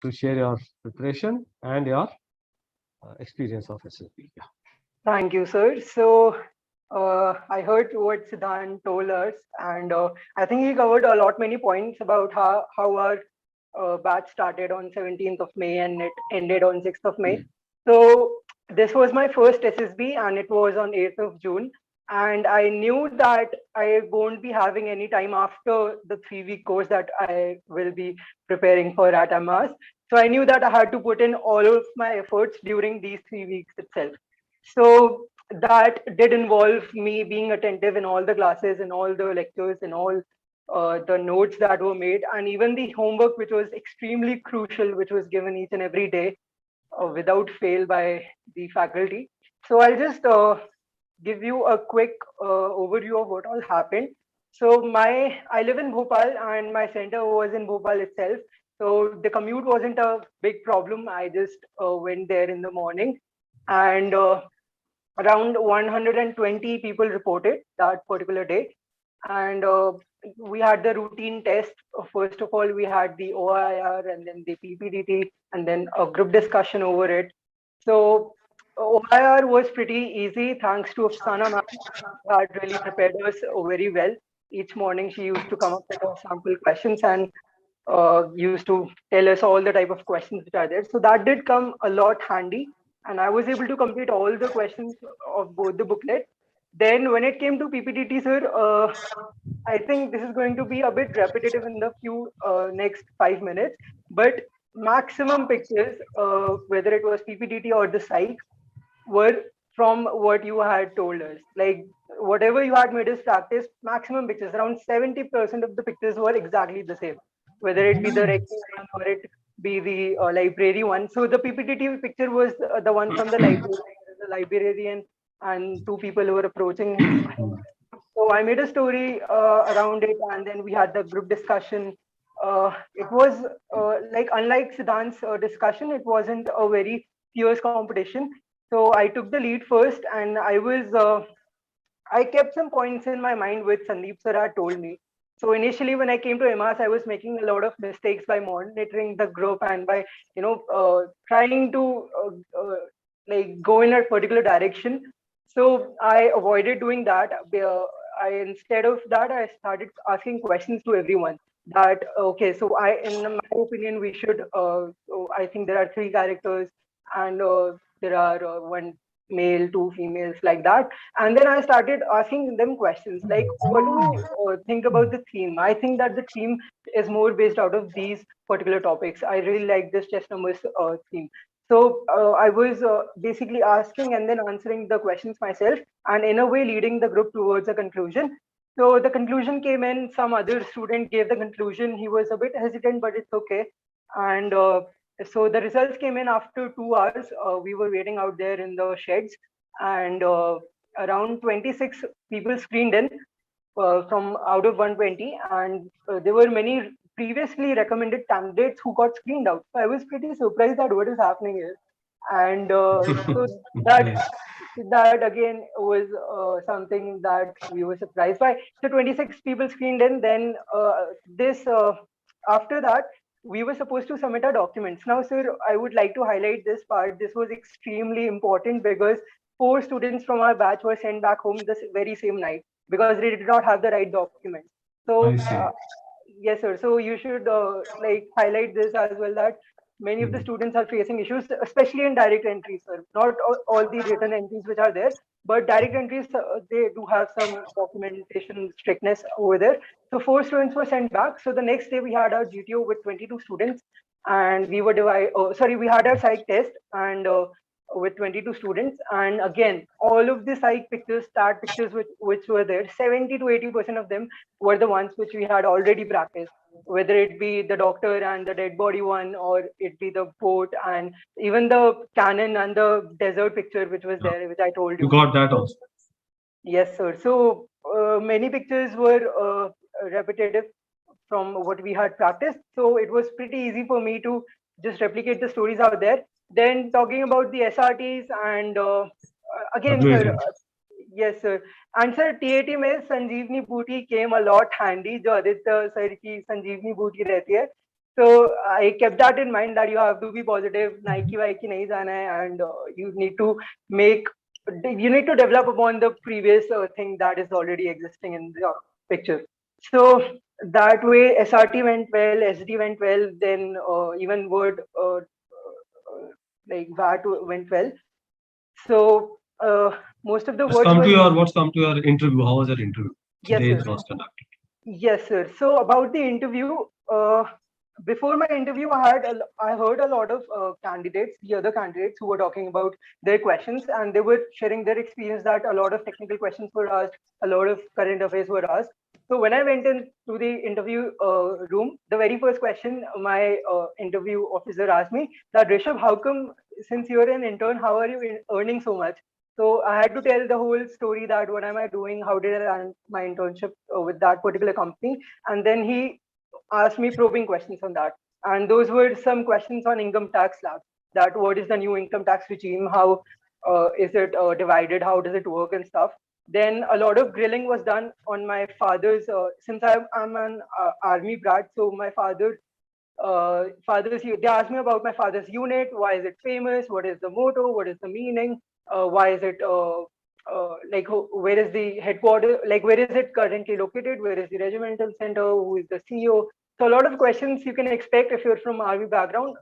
to share your preparation and your experience of SSB. Yeah. Thank you, sir. So I heard what Siddhant told us, and I think he covered a lot many points about how our batch started on 17th of May and it ended on 6th of May. So this was my first SSB, and it was on 8th of June. And I knew that I won't be having any time after the 3-week course that I will be preparing for at AMAS. So I knew that I had to put in all of my efforts during these 3 weeks itself. So that did involve me being attentive in all the classes, in all the lectures, in all the notes that were made, and even the homework, which was extremely crucial, which was given each and every day without fail by the faculty. So I'll just give you a quick overview of what all happened. So I live in Bhopal, and my center was in Bhopal itself. So the commute wasn't a big problem. I just went there in the morning, and around 120 people reported that particular day. And we had the routine test. First of all, we had the OIR and then the PPDT and then a group discussion over it. So OIR was pretty easy thanks to Afsana ma'am, who had really prepared us very well. Each morning she used to come up with sample questions and used to tell us all the type of questions which are there. So that did come a lot handy, and I was able to complete all the questions of both the booklet. Then when it came to PPTT, sir, I think this is going to be a bit repetitive in the few next 5 minutes, but maximum pictures, whether it was PPTT or the psych, were from what you had told us. Like whatever you had made us practice, maximum pictures, around 70% of the pictures were exactly the same, whether it be the recce one or it be the library one. So the PPTT picture was the one from the librarian and two people who were approaching him. So I made a story around it, and then we had the group discussion. It was like unlike Siddhant's discussion, it wasn't a very fierce competition. So I took the lead first, and I kept some points in my mind which Sandeep sir had told me. So initially, when I came to AMAS, I was making a lot of mistakes by monitoring the group and by trying to like go in a particular direction. So I avoided doing that. Instead of that, I started asking questions to everyone. That okay, so in my opinion, we should. I think there are 3 characters, and there are one male, 2 females, like that. And then I started asking them questions like, what do you think about the theme? I think that the theme is more based out of these particular topics. I really like this chess numbers theme. So I was basically asking and then answering the questions myself, and in a way leading the group towards a conclusion. So the conclusion came in, some other student gave the conclusion. He was a bit hesitant, but it's okay. And so the results came in after 2 hours. We were waiting out there in the sheds, and around 26 people screened in from out of 120, and there were many previously recommended candidates who got screened out. So I was pretty surprised at what is happening here, and so that again was something that we were surprised by. So 26 people screened in. Then this after that, we were supposed to submit our documents. Now, sir, I would like to highlight this part. This was extremely important because 4 students from our batch were sent back home this very same night because they did not have the right documents. So yes, sir. So you should like highlight this as well, that many of the students are facing issues, especially in direct entries, sir. Not all the written entries which are there, but direct entries, they do have some documentation strictness over there. So 4 students were sent back. So the next day we had our GTO with 22 students, and we were we had our psych test and with 22 students. And again, all of the psych pictures, stat pictures which were there, 70 to 80% of them were the ones which we had already practiced, whether it be the doctor and the dead body one, or it be the boat, and even the cannon and the desert picture which was there, which I told you. You got that also. Yes, sir. So many pictures were repetitive from what we had practiced. So it was pretty easy for me to just replicate the stories out there. Then talking about the SRTs and again, sir, yes, sir. And sir, TAT में संजीवनी बूटी came a lot handy. जो Aditya sir की संजीवनी बूटी रहती है, So I kept that in mind that you have to be positive, Nike nahi jana hai, and you need to make, you need to develop upon the previous thing that is already existing in the picture. So that way, SRT went well, SD went well, then even Word, like VAT went well. So most of the words were. What's come to your interview? How was your interview? Yes, Today sir. it was conducted. Yes, sir. So about the interview, before my interview, I heard a lot of candidates, the other candidates who were talking about their questions, and they were sharing their experience that a lot of technical questions were asked, a lot of current affairs were asked. So when I went into the interview room, the very first question my interview officer asked me that, Rishabh, how come, since you're an intern, how are you earning so much? So I had to tell the whole story that what am I doing, how did I land my internship with that particular company, and then he asked me probing questions on that. And those were some questions on income tax slab. That what is the new income tax regime? How is it divided? How does it work and stuff? Then a lot of grilling was done on my father's. Since I'm an army brat, so my father's. They asked me about my father's unit. Why is it famous? What is the motto? What is the meaning? Why is it like where is the headquarters? Like where is it currently located? Where is the regimental center? Who is the CEO? So a lot of questions you can expect if you're from army background,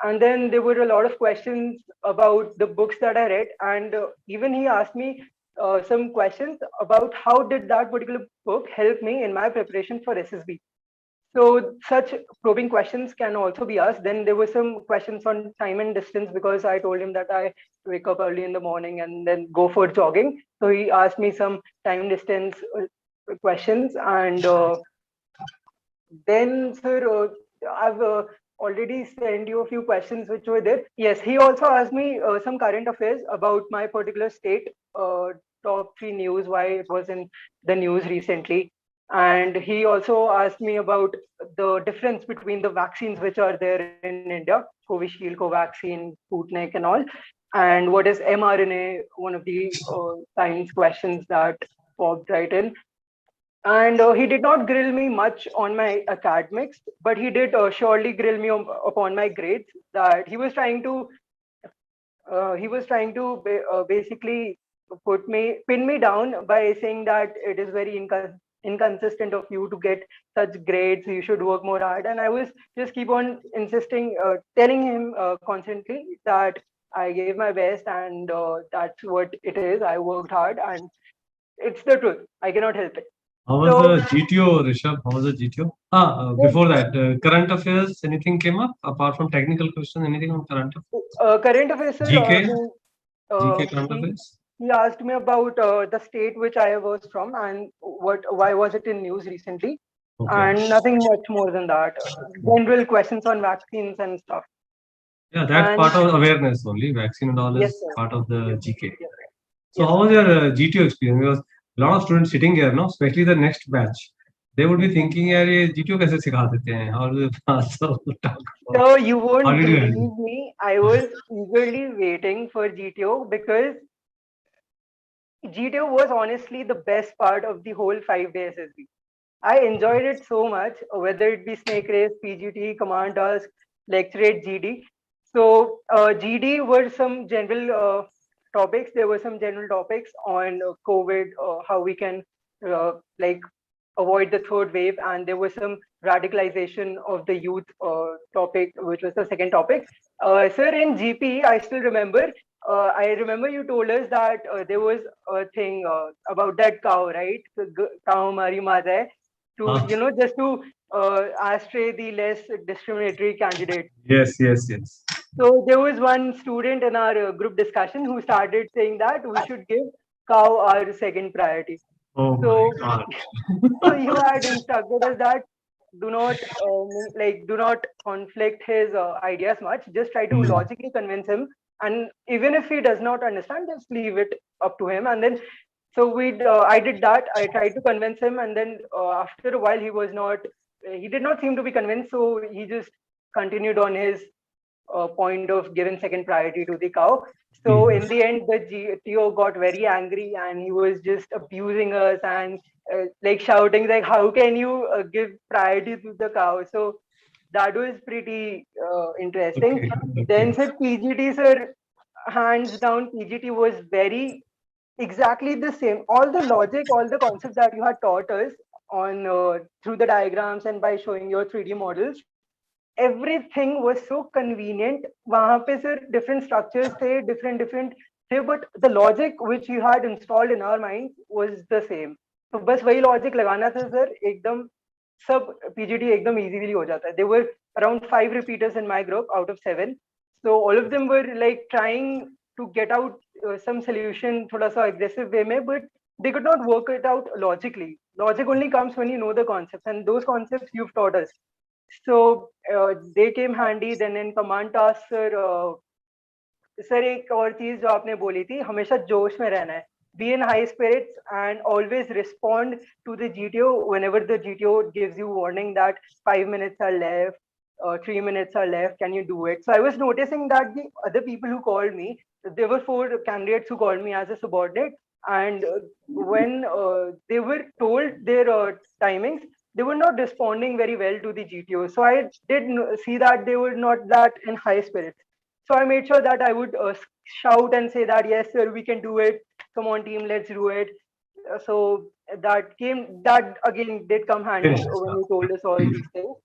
and then there were a lot of questions about the books that I read, and even he asked me some questions about how did that particular book help me in my preparation for SSB. So such probing questions can also be asked. Then there were some questions on time and distance because I told him that I wake up early in the morning and then go for jogging. So he asked me some time distance questions, and then, sir, I've already sent you a few questions which were there. Yes, he also asked me some current affairs about my particular state, top three news, why it was in the news recently. And he also asked me about the difference between the vaccines which are there in India, Covishield, Covaxin, Sputnik, and all. And what is mRNA, one of the science questions that popped right in. And he did not grill me much on my academics, but he did surely grill me upon my grades. That he was trying to basically pin me down by saying that it is very inconsistent of you to get such grades. You should work more hard. And I was just keep on insisting, telling him constantly that I gave my best, and that's what it is. I worked hard, and it's the truth. I cannot help it. How was the GTO, Rishabh? How was the GTO? Before that, current affairs, anything came up apart from technical questions? Anything on current affairs? Current affairs, sir, GK, GK current he, affairs. he asked me about the state which I was from and why was it in news recently, Okay. and nothing much more than that. General questions on vaccines and stuff. Yeah, that's part of awareness only. Vaccine and all Yes, is sir. part of the GK. Yes, So yes, how was your GTO experience? Because a lot of students sitting here, no, especially the next batch, they would be thinking, "यार ये GTO कैसे सिखा देते हैं? How do they pass?" So talk about. so you How won't did you believe handle? me. I was eagerly waiting for GTO because GTO was honestly the best part of the whole 5 day SSB. I enjoyed it so much, whether it be snake race, PGT, command task, lecturate, GD. So GD were some general topics. There were some general topics on COVID, how we can like avoid the third wave, and there was some radicalization of the youth topic, which was the second topic. Sir, in GP, I still remember. I remember you told us that there was a thing about that cow, right? Cow mari mata hai, to just to astray the less discriminatory candidate. Yes, yes, yes. So there was one student in our group discussion who started saying that we should give cow our second priority. Oh my So, God. so you had instructed us that do not conflict his ideas much. Just try to Hmm. logically convince him, and even if he does not understand, just leave it up to him. And then, so I did that. I tried to convince him, and then after a while, he did not seem to be convinced. So he just continued on his point of giving second priority to the cow. So in the end, the GTO got very angry and he was just abusing us and like shouting like, "How can you give priority to the cow?" So that was pretty interesting. Then sir, PGT sir, hands down, PGT was very exactly the same. All the logic, all the concepts that you had taught us on through the diagrams and by showing your 3D models, everything was so convenient. वहाँ पे sir different structures थे, different थे, but the logic which you had installed in our minds was the same. तो बस वही logic लगाना था sir, एकदम सब PGT एकदम easily हो जाता है. There were around 5 repeaters in my group out of 7. So all of them were like trying to get out some solution थोड़ा सा aggressive way में, but they could not work it out logically. Logic only comes when you know the concepts, and those concepts you've taught us. So they came handy. Then in command task, sir एक और चीज जो आपने बोली थी, हमेशा जोश में रहना है. Be in high spirits and always respond to the GTO whenever the GTO gives you warning that 5 minutes are left, 3 minutes are left. Can you do it? So I was noticing that the other people who called me, there were 4 candidates who called me as a subordinate, and when they were told their timings, they were not responding very well to the GTO. So I did see that they were not that in high spirits. So I made sure that I would shout and say that, yes, sir, we can do it. Come on, team, let's do it. So that again did come handy when you told us all these things.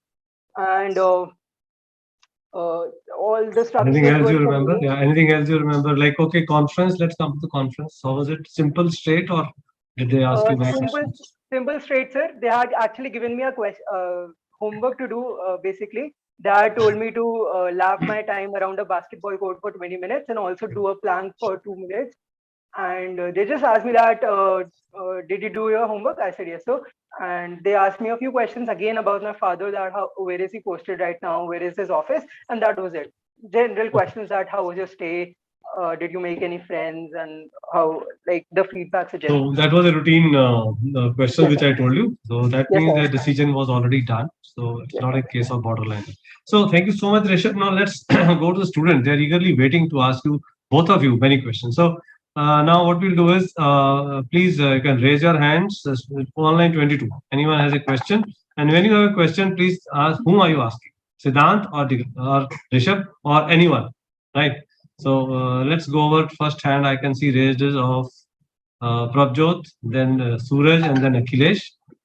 And all the structures. Anything else you remember? Yeah, anything else you remember? Like, okay, conference, let's come to the conference. So was it simple, straight, or did they ask you many questions? Simple, straight, sir. They had actually given me a homework to do, basically. They had told me to lap my time around a basketball court for 20 minutes and also do a plank for 2 minutes. And they just asked me that, did you do your homework? I said yes. So, and they asked me a few questions again about my father, that where is he posted right now? Where is his office? And that was it. General questions that how was your stay? Did you make any friends, and how, like, the feedback suggested. So that was a routine question which I told you. So that means the decision was already done. So it's not a case of borderline. So thank you so much, Rishabh. Now let's go to the student. They're eagerly waiting to ask you, both of you, many questions. So now what we'll do is, please, you can raise your hands. Online 22. Anyone has a question? And when you have a question, please ask, whom are you asking? Siddhant or Rishabh or anyone, right? So let's go over first hand. I can see raised of Prabjot, then Suraj, and then Akhilesh.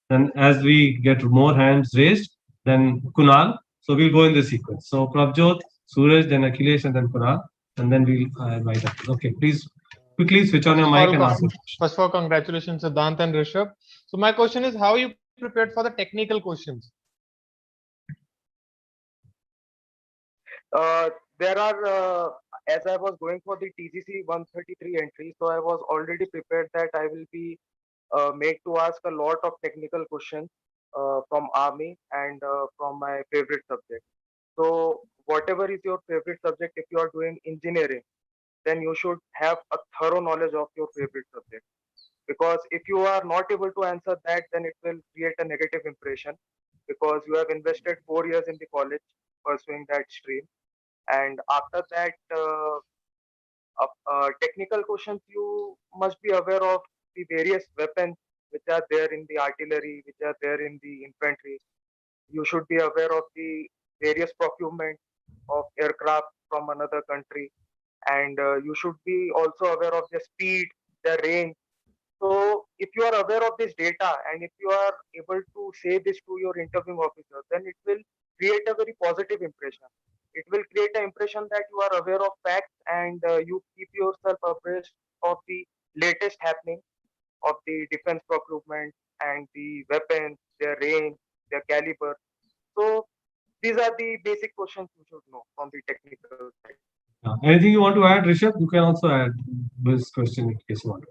Then as we get more hands raised, then Kunal. So we'll go in the sequence. So Prabjot, Suraj, then Akhilesh, and then Kunal. And then we'll invite up. Okay, please quickly switch on your mic and ask. First of all, congratulations, Siddhant and Rishabh. So my question is, how are you prepared for the technical questions? There are, as I was going for the TGC 133 entry, so I was already prepared that I will be made to ask a lot of technical questions from army and from my favorite subject. So whatever is your favorite subject, if you are doing engineering, then you should have a thorough knowledge of your favorite subject. Because if you are not able to answer that, then it will create a negative impression, because you have invested 4 years in the college pursuing that stream. And after that, technical questions, you must be aware of the various weapons which are there in the artillery, which are there in the infantry. You should be aware of the various procurement of aircraft from another country, and you should be also aware of the speed, the range. So if you are aware of this data, and if you are able to say this to your interviewing officer, then it will create a very positive impression. It will create an impression that you are aware of facts, and you keep yourself abreast of the latest happening of the defense procurement and the weapons, their range, their caliber. So these are the basic questions you should know from the technical side. Anything you want to add, Rishabh? You can also add this question in case you want to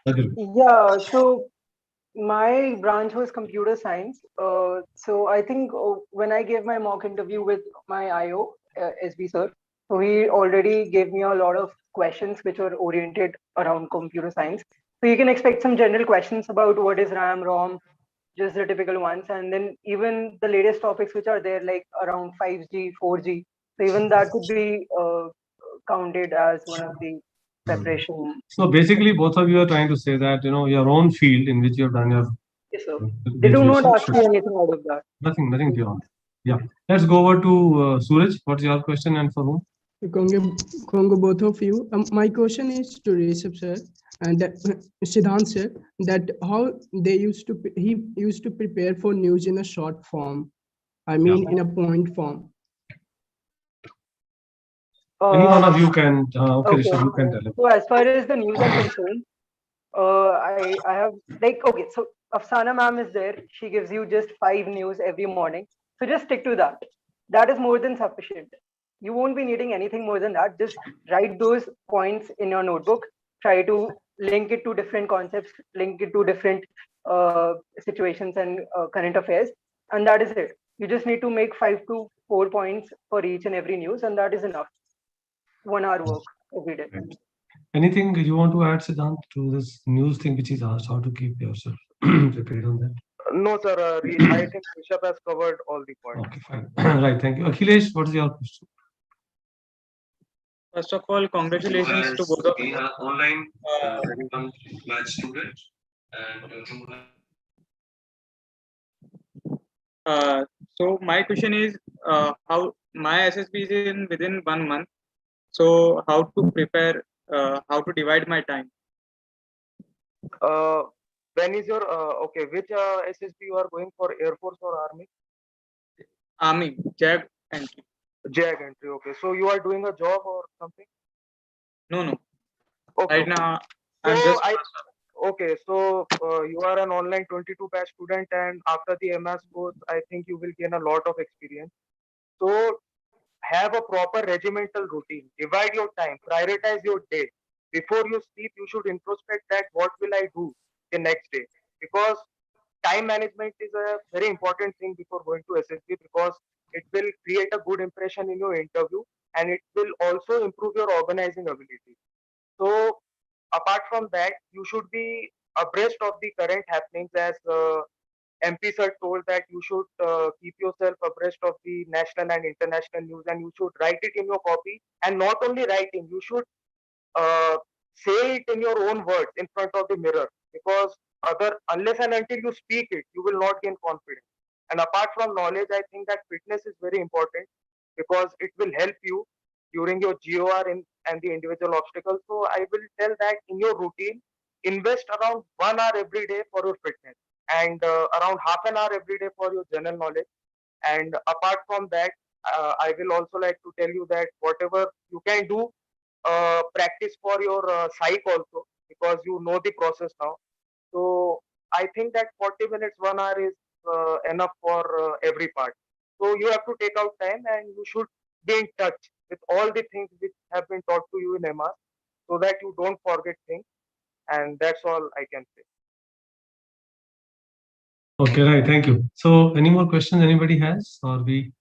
add. Yeah, so my branch was computer science. So I think when I gave my mock interview with my IO, SB sir, so he already gave me a lot of questions which were oriented around computer science. So you can expect some general questions about what is RAM, ROM, just the typical ones. And then even the latest topics which are there, like around 5G, 4G. So even that could be counted as one of the preparation. So basically, both of you are trying to say that your own field in which you have done your Yes, sir. They do not graduation ask should you anything out of that. nothing beyond. Yeah. Let's go over to Suraj. What's your question and for whom? Congo, both of you. My question is to Rishabh sir and Siddhant sir, that how he used to prepare for news in a short form. I mean, in a point form. Any one of you can. Okay, Okay. Rishabh, you can tell him. So as far as the news are concerned, I have like, okay, so Afsana ma'am is there. She gives you just 5 news every morning. So just stick to that. That is more than sufficient. You won't be needing anything more than that. Just write those points in your notebook. Try to link it to different concepts, link it to different situations and current affairs, and that is it. You just need to make 5 to 4 points for each and every news, and that is enough. 1 hour work every day. Right. Anything you want to add, Siddhant, to this news thing which is asked, how to keep yourself prepared on that? No, sir. I think Rishabh has covered all the points. Okay, fine. Right, thank you. Akhilesh, what is your question? First of all, congratulations to both of you. Online batch student So my question is, how my SSB is in within 1 month. So how to prepare? How to divide my time? When is your okay? Which SSB you are going for? Air Force or Army? Army, JAG entry. JAG entry. Okay. So you are doing a job or something? No. Okay. Right now, So I'm just. okay. So you are an online 22 batch student, and after the AMAS course, I think you will gain a lot of experience. So have a proper regimental routine. Divide your time. Prioritize your day. Before you sleep, you should introspect that what will I do the next day, because time management is a very important thing before going to SSB, because it will create a good impression in your interview, and it will also improve your organizing ability. So apart from that, you should be abreast of the current happenings, as MP sir told that you should keep yourself abreast of the national and international news, and you should write it in your copy, and not only writing, you should uh, say it in your own words in front of the mirror, because unless and until you speak it, you will not gain confidence. And apart from knowledge, I think that fitness is very important, because it will help you during your GOR and the individual obstacles. So I will tell that in your routine, invest around 1 hour every day for your fitness, and around half an hour every day for your general knowledge. And apart from that, I will also like to tell you that whatever you can do, practice for your psych also, because you know the process now. So I think that 40 minutes, 1 hour is enough for every part. So you have to take out time, and you should be in touch with all the things which have been taught to you in AMAS, so that you don't forget things. And that's all I can say. Okay, right. Thank you. So, any more questions anybody has, or we?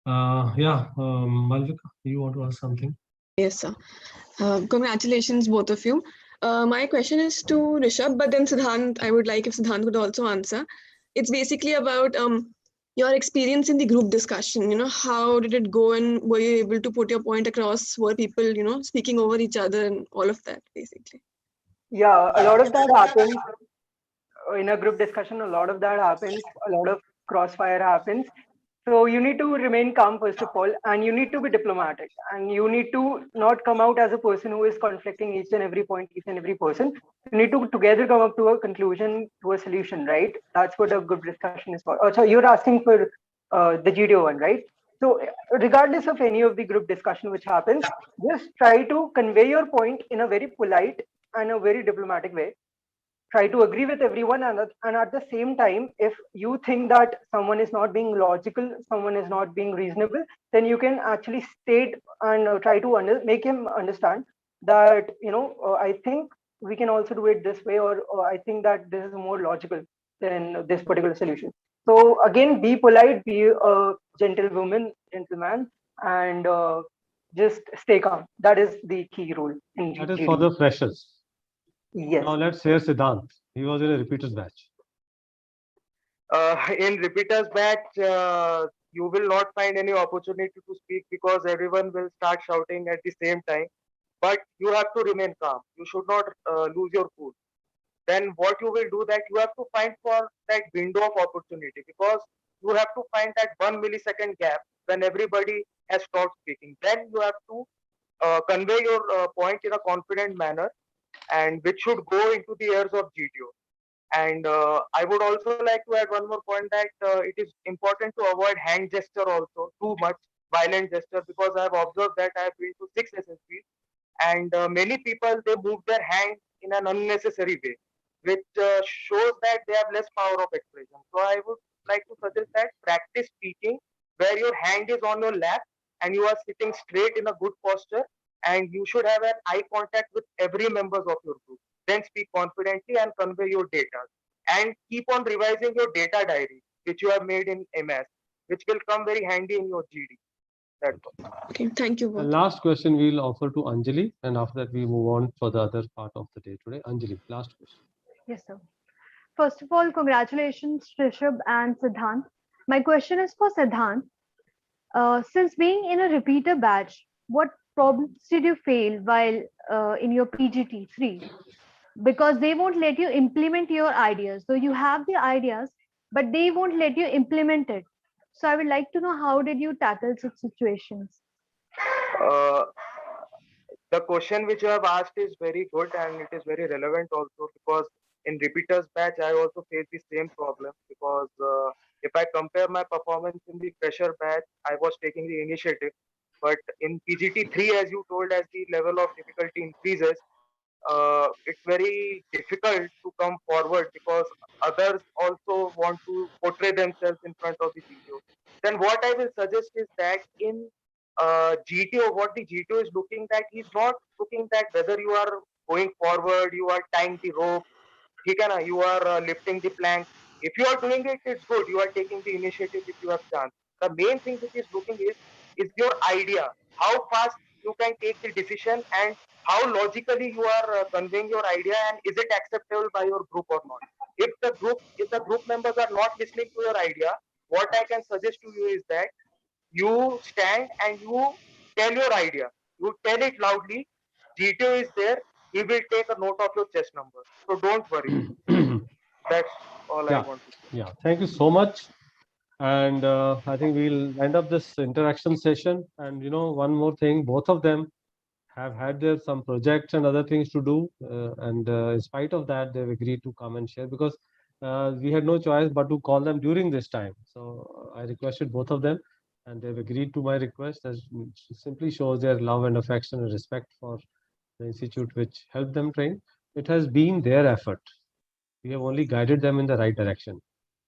Malvika, you want to ask something? Yes, sir. Congratulations, both of you. My question is to Rishabh, but then Siddhant, I would like if Siddhant could also answer. It's basically about your experience in the group discussion. How did it go, and were you able to put your point across? Were people, speaking over each other and all of that, basically? Yeah, a lot of that happens in a group discussion. A lot of that happens. A lot of crossfire happens. So you need to remain calm, first of all, and you need to be diplomatic, and you need to not come out as a person who is conflicting each and every point, each and every person. You need to together come up to a conclusion, to a solution, right? That's what a group discussion is for. Oh, so you're asking for the GDO one, right? So regardless of any of the group discussion which happens, just try to convey your point in a very polite and a very diplomatic way. Try to agree with everyone, and at the same time, if you think that someone is not being logical, someone is not being reasonable, then you can actually state and try to make him understand that I think we can also do it this way, or I think that this is more logical than this particular solution. So again, be polite, be a gentleman, and just stay calm. That is the key rule in That is for the freshers. Yes. Now let's hear Siddhant. He was in a repeaters batch. In repeaters batch, you will not find any opportunity to speak because everyone will start shouting at the same time. But you have to remain calm. You should not lose your cool. Then what you will do that you have to find for that window of opportunity, because you have to find that 1 millisecond gap when everybody has stopped speaking. Then you have to convey your point in a confident manner, and which should go into the ears of GTO. And I would also like to add one more point, that it is important to avoid hand gesture also, too much violent gesture, because I have observed that I have been to 6 SSBs, and many people, they move their hand in an unnecessary way, which shows that they have less power of expression. So I would like to suggest that practice speaking where your hand is on your lap and you are sitting straight in a good posture, and you should have an eye contact with every members of your group. Then speak confidently and convey your data, and keep on revising your data diary which you have made in AMAS, which will come very handy in your GD. That's all. Okay, thank you The both. last question we'll offer to Anjali, and after that we move on for the other part of the day today. Anjali, last question. Yes, sir. First of all, congratulations, Rishabh and Siddhant. My question is for Siddhant. Since being in a repeater batch, what problems did you fail while in your PGT3? Because they won't let you implement your ideas. So you have the ideas, but they won't let you implement it. So I would like to know, how did you tackle such situations? Uh, the question which you have asked is very good, and it is very relevant also, because in repeaters batch I also face the same problem, because if I compare my performance in the fresher batch, I was taking the initiative, but in PGT3, as you told, as the level of difficulty increases, it's very difficult to come forward, because others also want to portray themselves in front of the GTO. Then what I will suggest is that in GTO, what the GTO is looking at, he's not looking at whether you are going forward, you are tying the rope, you are lifting the plank. If you are doing it, it's good. You are taking the initiative if you have chance. The main thing which is looking is your idea. How fast you can take the decision, and how logically you are conveying your idea, and is it acceptable by your group or not. If the group members are not listening to your idea, what I can suggest to you is that you stand and you tell your idea. You tell it loudly. GTO is there. He will take a note of your chest number. So don't worry. That's all I Yeah, want to say. yeah. Thank you so much. And I think we'll end up this interaction session. And one more thing, both of them have had their some projects and other things to do, and in spite of that, they've agreed to come and share, because we had no choice but to call them during this time. So I requested both of them, and they've agreed to my request. That simply shows their love and affection and respect for the institute which helped them train. It has been their effort. We have only guided them in the right direction.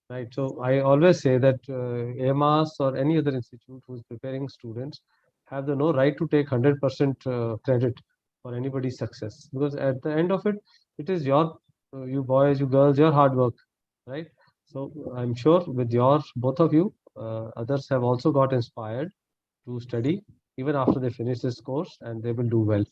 Right. So I always say that AMAS or any other institute who is preparing students have the no right to take 100% credit for anybody's success, because at the end of it, it is your, you boys, you girls, your hard work, right? So I'm sure with your, both of you, others have also got inspired to study even after they finish this course, and they will do well.